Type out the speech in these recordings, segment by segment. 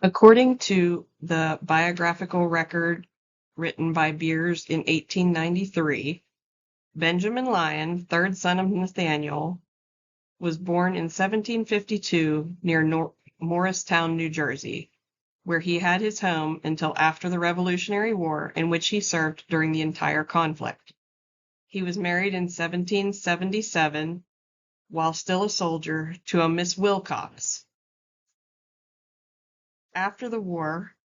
According to the biographical record written by Beers in 1893, Benjamin Lyon, third son of Nathaniel, was born in 1752 near Morristown, New Jersey, where he had his home until after the Revolutionary War, in which he served during the entire conflict. He was married in 1777, while still a soldier, to a Miss Wilcox. After the war,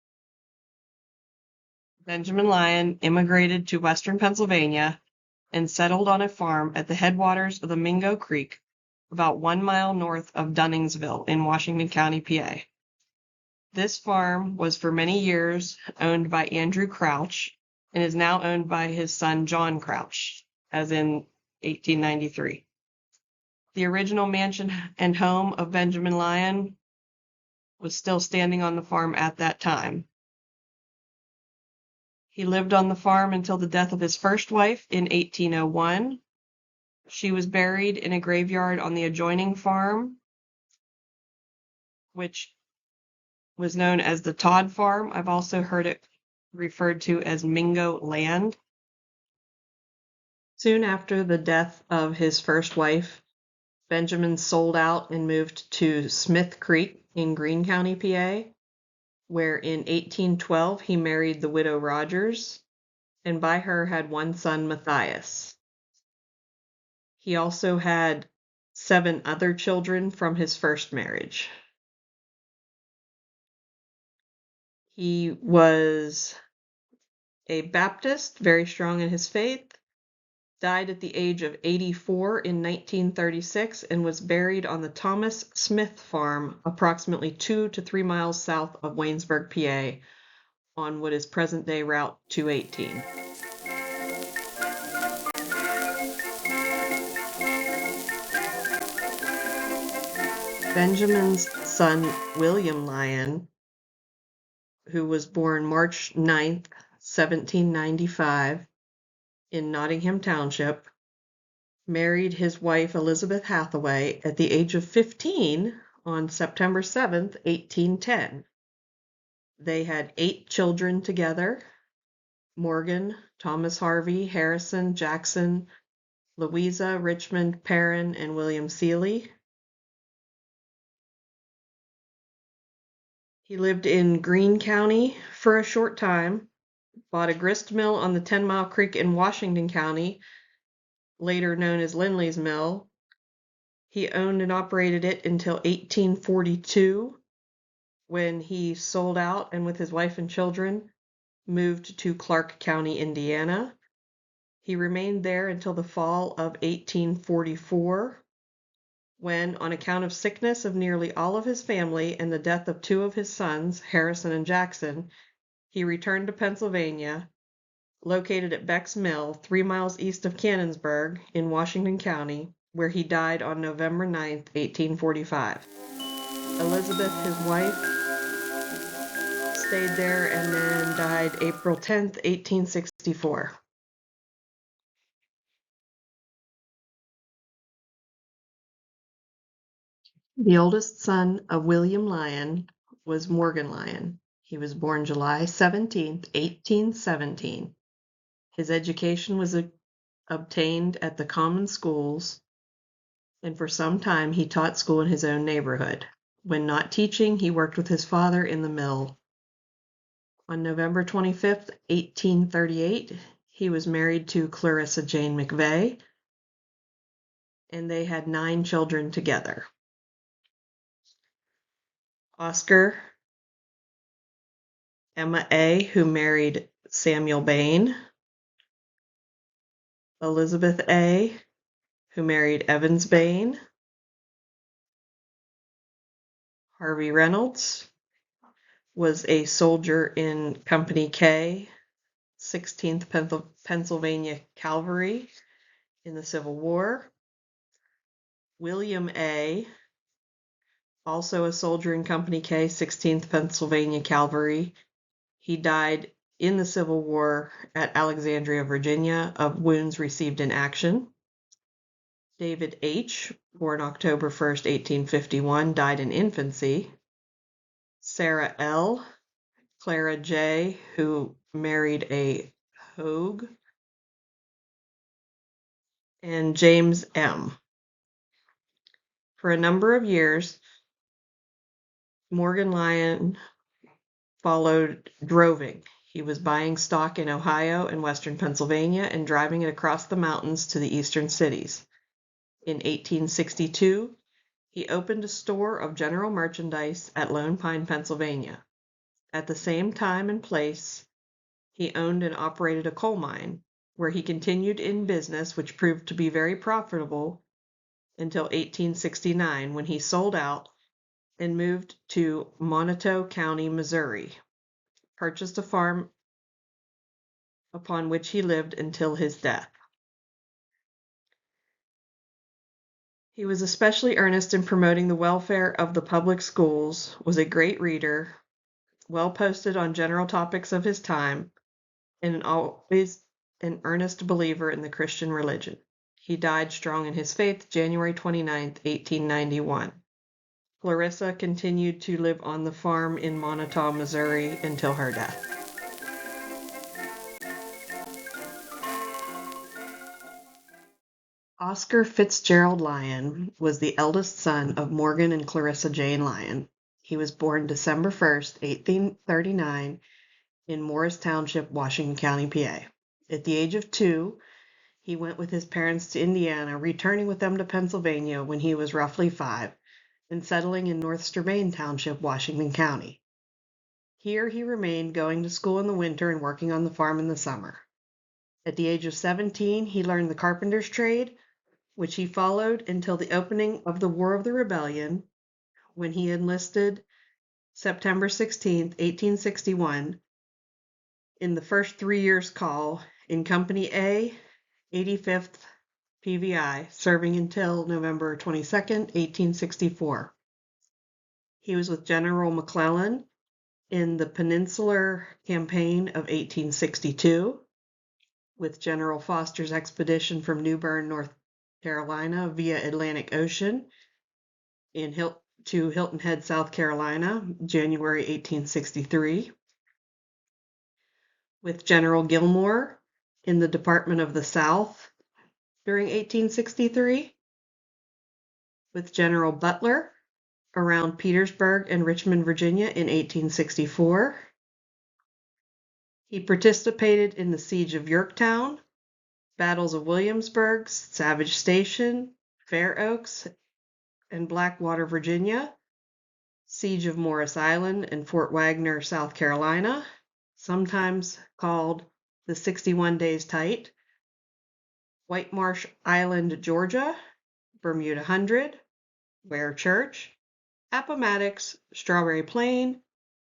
Benjamin Lyon immigrated to western Pennsylvania and settled on a farm at the headwaters of the Mingo Creek, about 1 mile north of Dunningsville in Washington County, PA. This farm was for many years owned by Andrew Crouch and is now owned by his son John Crouch, as in 1893. The original mansion and home of Benjamin Lyon was still standing on the farm at that time. He lived on the farm until the death of his first wife in 1801. She was buried in a graveyard on the adjoining farm, which was known as the Todd Farm. I've also heard it referred to as Mingo Land. Soon after the death of his first wife, Benjamin sold out and moved to Smith Creek in Greene County, PA, where in 1812 he married the widow Rogers, and by her had one son, Matthias. He also had 7 other children from his first marriage. He was a Baptist, very strong in his faith, died at the age of 84 in 1936, and was buried on the Thomas Smith Farm, approximately 2 to 3 miles south of Waynesburg, PA, on what is present-day Route 218. Benjamin's son, William Lyon, who was born March 9th, 1795, in Nottingham Township, married his wife Elizabeth Hathaway at the age of 15 on September 7th, 1810. They had 8 children together: Morgan, Thomas Harvey, Harrison, Jackson, Louisa, Richmond, Perrin, and William Seeley. He lived in Greene County for a short time, bought a grist mill on the 10 Mile Creek in Washington County, later known as Lindley's Mill. He owned and operated it until 1842, when he sold out and with his wife and children moved to Clark County, Indiana. He remained there until the fall of 1844, when, on account of sickness of nearly all of his family and the death of 2 of his sons, Harrison and Jackson, he returned to Pennsylvania, located at Beck's Mill, 3 miles east of Cannonsburg in Washington County, where he died on November 9th, 1845. Elizabeth, his wife, stayed there and then died April 10th, 1864. The oldest son of William Lyon was Morgan Lyon. He was born July 17th, 1817. His education was obtained at the common schools, and for some time he taught school in his own neighborhood. When not teaching, he worked with his father in the mill. On November 25th, 1838, he was married to Clarissa Jane McVeigh, and they had 9 children together. Oscar Emma A., who married Samuel Bain. Elizabeth A., who married Evans Bain. Harvey Reynolds was a soldier in Company K, 16th Pennsylvania Cavalry in the Civil War. William A., also a soldier in Company K, 16th Pennsylvania Cavalry. He died in the Civil War at Alexandria, Virginia, of wounds received in action. David H., born October 1st, 1851, died in infancy. Sarah L., Clara J., who married a Hogue, and James M. For a number of years, Morgan Lyon followed droving. He was buying stock in Ohio and western Pennsylvania and driving it across the mountains to the eastern cities. In 1862, he opened a store of general merchandise at Lone Pine, Pennsylvania. At the same time and place, he owned and operated a coal mine, where he continued in business, which proved to be very profitable until 1869, when he sold out and moved to Monteau County, Missouri, purchased a farm upon which he lived until his death. He was especially earnest in promoting the welfare of the public schools, was a great reader, well posted on general topics of his time, and always an earnest believer in the Christian religion. He died strong in his faith, January 29, 1891. Clarissa continued to live on the farm in Monteau, Missouri until her death. Oscar Fitzgerald Lyon was the eldest son of Morgan and Clarissa Jane Lyon. He was born December 1st, 1839, in Morris Township, Washington County, PA. At the age of 2, he went with his parents to Indiana, returning with them to Pennsylvania when he was roughly 5, and settling in North Strabane Township, Washington County. Here he remained, going to school in the winter and working on the farm in the summer. At the age of 17, he learned the carpenter's trade, which he followed until the opening of the War of the Rebellion, when he enlisted September 16, 1861, in the first 3 years' call in Company A, 85th PVI, serving until November 22, 1864. He was with General McClellan in the Peninsular Campaign of 1862, with General Foster's expedition from New Bern, North Carolina via Atlantic Ocean to Hilton Head, South Carolina, January 1863, with General Gilmore in the Department of the South during 1863, with General Butler around Petersburg and Richmond, Virginia in 1864. He participated in the Siege of Yorktown, battles of Williamsburg, Savage Station, Fair Oaks, and Blackwater, Virginia, Siege of Morris Island and Fort Wagner, South Carolina, sometimes called the 61 Days Tight, White Marsh Island, Georgia, Bermuda Hundred, Ware Church, Appomattox, Strawberry Plain,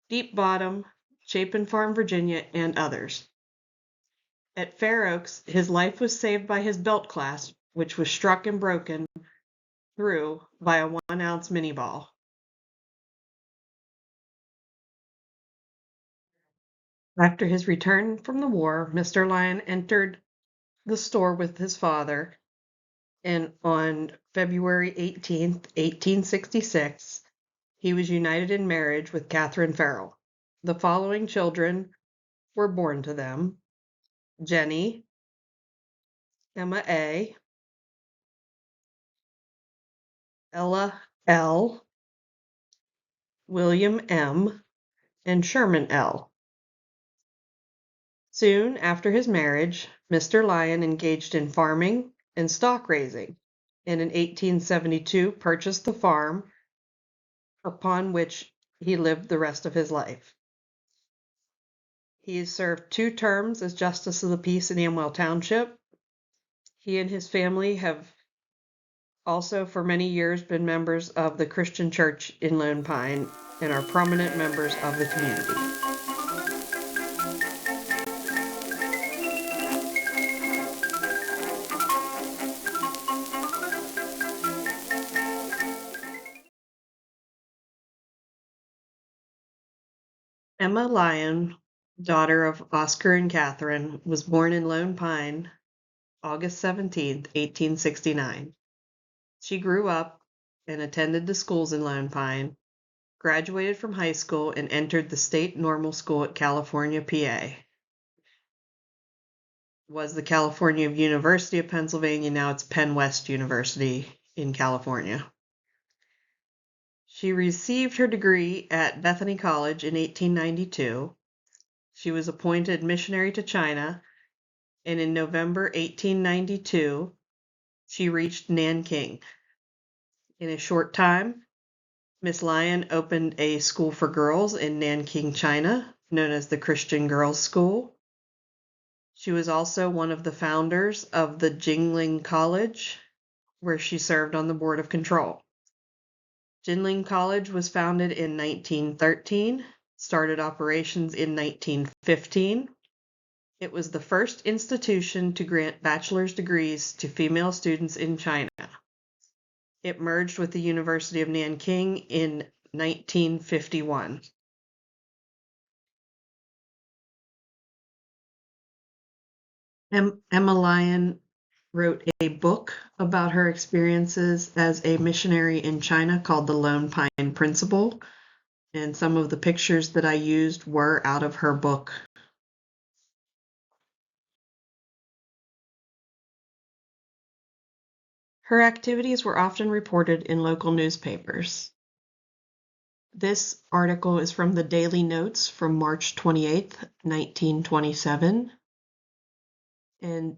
Deep Bottom, Chapin Farm, Virginia, and others. At Fair Oaks, his life was saved by his belt clasp, which was struck and broken through by a 1-ounce mini ball. After his return from the war, Mr. Lyon entered the store with his father, and on February 18, 1866, he was united in marriage with Catherine Farrell. The following children were born to them: Jenny, Emma A., Ella L., William M., and Sherman L. Soon after his marriage, Mr. Lyon engaged in farming and stock raising, and in 1872 purchased the farm upon which he lived the rest of his life. He has served 2 terms as Justice of the Peace in Amwell Township. He and his family have also for many years been members of the Christian Church in Lone Pine and are prominent members of the community. Emma Lyon, daughter of Oscar and Catherine, was born in Lone Pine, August 17, 1869. She grew up and attended the schools in Lone Pine, graduated from high school, and entered the state normal school at California, PA. Was the California University of Pennsylvania, now it's Penn West University in California. She received her degree at Bethany College in 1892. She was appointed missionary to China, and in November 1892, she reached Nanking. In a short time, Miss Lyon opened a school for girls in Nanking, China, known as the Christian Girls' School. She was also one of the founders of the Jingling College, where she served on the board of control. Jingling College was founded in 1913, started operations in 1915. It was the first institution to grant bachelor's degrees to female students in China. It merged with the University of Nanking in 1951. Emma Lyon wrote a book about her experiences as a missionary in China called The Lone Pine Principle, and some of the pictures that I used were out of her book. Her activities were often reported in local newspapers. This article is from the Daily Notes from March 28th, 1927, and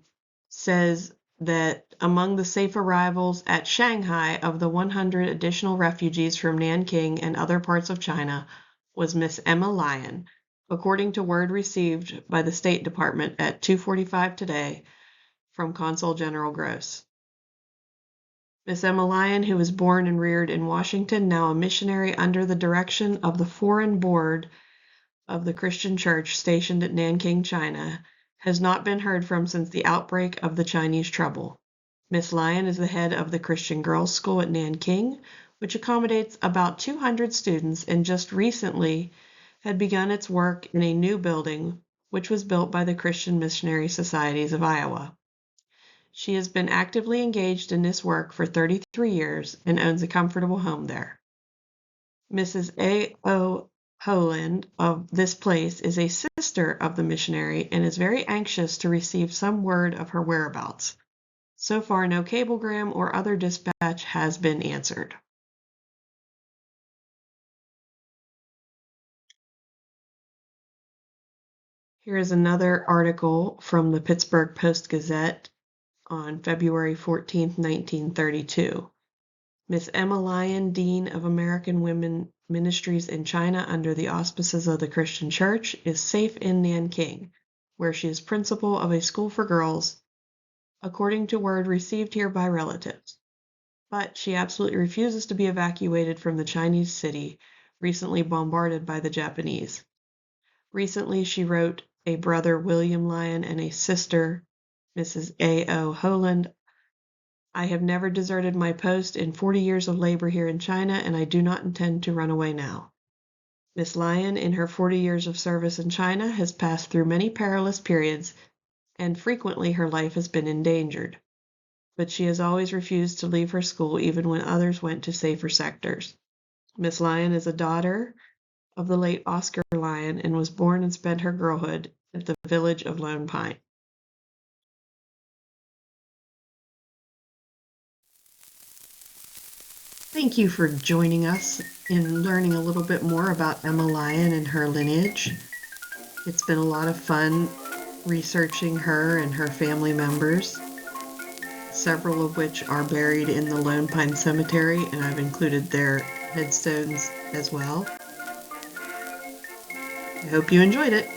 says that among the safe arrivals at Shanghai of the 100 additional refugees from Nanking and other parts of China was Miss Emma Lyon, according to word received by the State Department at 2:45 today from Consul General Gross. Miss Emma Lyon, who was born and reared in Washington, now a missionary under the direction of the Foreign Board of the Christian Church stationed at Nanking, China, has not been heard from since the outbreak of the Chinese trouble. Miss Lyon is the head of the Christian Girls' School at Nanking, which accommodates about 200 students and just recently had begun its work in a new building, which was built by the Christian Missionary Societies of Iowa. She has been actively engaged in this work for 33 years and owns a comfortable home there. Mrs. A.O. Holand of this place is a sister of the missionary and is very anxious to receive some word of her whereabouts. So far, no cablegram or other dispatch has been answered. Here is another article from the Pittsburgh Post-Gazette on February 14, 1932. Miss Emma Lyon, Dean of American Women Ministries in China under the auspices of the Christian Church, is safe in Nanking, where she is principal of a school for girls, according to word received here by relatives. But she absolutely refuses to be evacuated from the Chinese city, recently bombarded by the Japanese. Recently, she wrote a brother, William Lyon, and a sister, Mrs. A.O. Holand, I have never deserted my post in 40 years of labor here in China, and I do not intend to run away now. Miss Lyon, in her 40 years of service in China, has passed through many perilous periods, and frequently her life has been endangered. But she has always refused to leave her school even when others went to safer sectors. Miss Lyon is a daughter of the late Oscar Lyon and was born and spent her girlhood at the village of Lone Pine. Thank you for joining us in learning a little bit more about Emma Lyon and her lineage. It's been a lot of fun researching her and her family members, several of which are buried in the Lone Pine Cemetery, and I've included their headstones as well. I hope you enjoyed it.